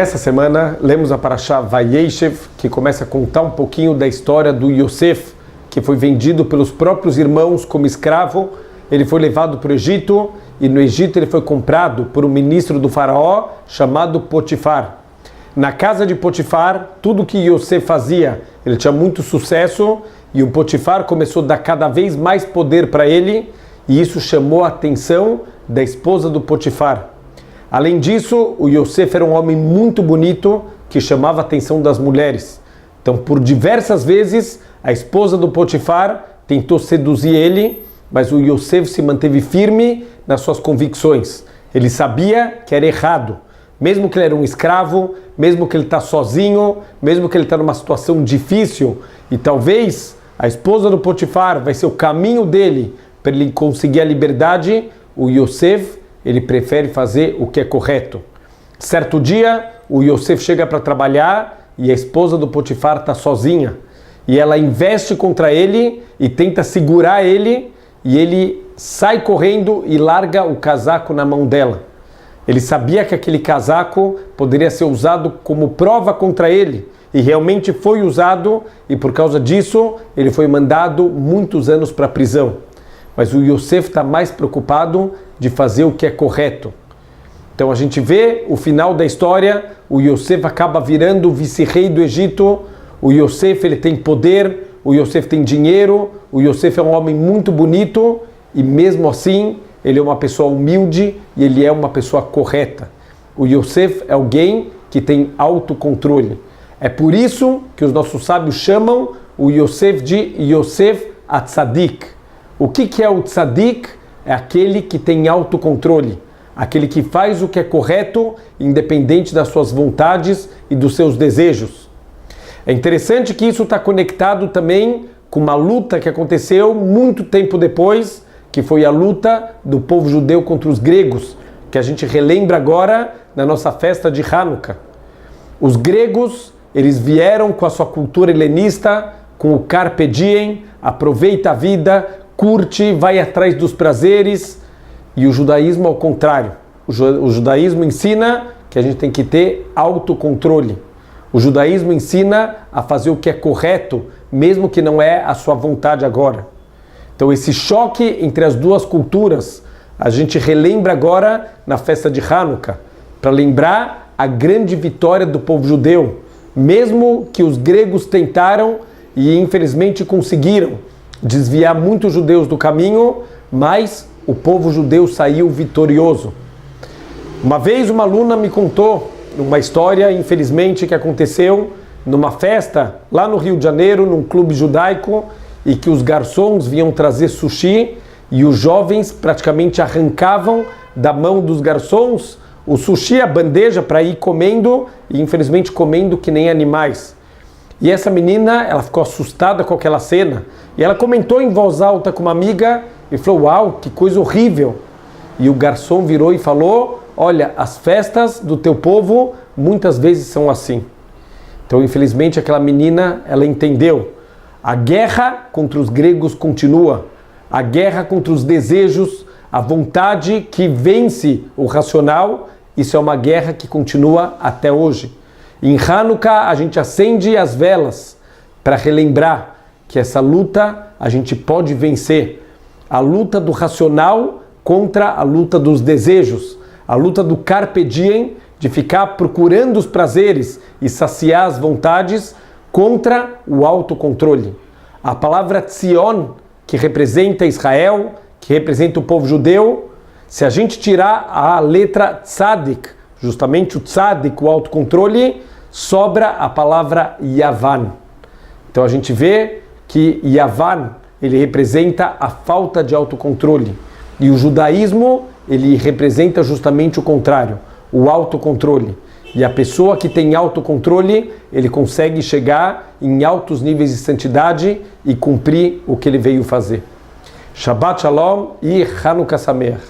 Nessa semana, lemos a Parashá Vayeshev, que começa a contar um pouquinho da história do Yosef, que foi vendido pelos próprios irmãos como escravo. Ele foi levado para o Egito, e no Egito ele foi comprado por um ministro do faraó chamado Potifar. Na casa de Potifar, tudo que Yosef fazia, ele tinha muito sucesso, e o Potifar começou a dar cada vez mais poder para ele, e isso chamou a atenção da esposa do Potifar. Além disso, o Yosef era um homem muito bonito que chamava a atenção das mulheres. Então, por diversas vezes, a esposa do Potifar tentou seduzir ele, mas o Yosef se manteve firme nas suas convicções. Ele sabia que era errado. Mesmo que ele era um escravo, mesmo que ele está sozinho, mesmo que ele está numa situação difícil, e talvez a esposa do Potifar vai ser o caminho dele para ele conseguir a liberdade, o Yosef, ele prefere fazer o que é correto. Certo dia, o Yosef chega para trabalhar e a esposa do Potifar está sozinha. E ela investe contra ele e tenta segurar ele, e ele sai correndo e larga o casaco na mão dela. Ele sabia que aquele casaco poderia ser usado como prova contra ele, e realmente foi usado, e por causa disso ele foi mandado muitos anos para a prisão. Mas o Yosef está mais preocupado de fazer o que é correto. Então a gente vê o final da história, o Yosef acaba virando o vice-rei do Egito. O Yosef, ele tem poder, o Yosef tem dinheiro, o Yosef é um homem muito bonito, e mesmo assim ele é uma pessoa humilde e ele é uma pessoa correta. O Yosef é alguém que tem autocontrole. É por isso que os nossos sábios chamam o Yosef de Yosef Atzadik. O que é o Tzadik? É aquele que tem autocontrole, aquele que faz o que é correto, independente das suas vontades e dos seus desejos. É interessante que isso está conectado também com uma luta que aconteceu muito tempo depois, que foi a luta do povo judeu contra os gregos, que a gente relembra agora na nossa festa de Hanukkah. Os gregos, eles vieram com a sua cultura helenista, com o carpe diem, aproveita a vida, curte, vai atrás dos prazeres, e o judaísmo ao contrário. O judaísmo ensina que a gente tem que ter autocontrole. O judaísmo ensina a fazer o que é correto, mesmo que não é a sua vontade agora. Então esse choque entre as duas culturas, a gente relembra agora na festa de Hanukkah, para lembrar a grande vitória do povo judeu, mesmo que os gregos tentaram e infelizmente conseguiram desviar muitos judeus do caminho, mas o povo judeu saiu vitorioso. Uma vez uma aluna me contou uma história, infelizmente, que aconteceu numa festa lá no Rio de Janeiro, num clube judaico, e que os garçons vinham trazer sushi e os jovens praticamente arrancavam da mão dos garçons o sushi, a bandeja, para ir comendo, e infelizmente comendo que nem animais. E essa menina, ela ficou assustada com aquela cena, e ela comentou em voz alta com uma amiga, e falou: uau, que coisa horrível. E o garçom virou e falou: olha, as festas do teu povo muitas vezes são assim. Então, infelizmente, aquela menina, ela entendeu. A guerra contra os gregos continua. A guerra contra os desejos, a vontade que vence o racional, isso é uma guerra que continua até hoje. Em Hanukkah, a gente acende as velas para relembrar que essa luta a gente pode vencer. A luta do racional contra a luta dos desejos. A luta do carpe diem, de ficar procurando os prazeres e saciar as vontades, contra o autocontrole. A palavra Tzion, que representa Israel, que representa o povo judeu, se a gente tirar a letra Tzadik, justamente o Tzadik, o autocontrole, sobra a palavra Yavan. Então a gente vê que Yavan, ele representa a falta de autocontrole. E o judaísmo, ele representa justamente o contrário, o autocontrole. E a pessoa que tem autocontrole, ele consegue chegar em altos níveis de santidade e cumprir o que ele veio fazer. Shabbat Shalom e Hanukkah Sameach.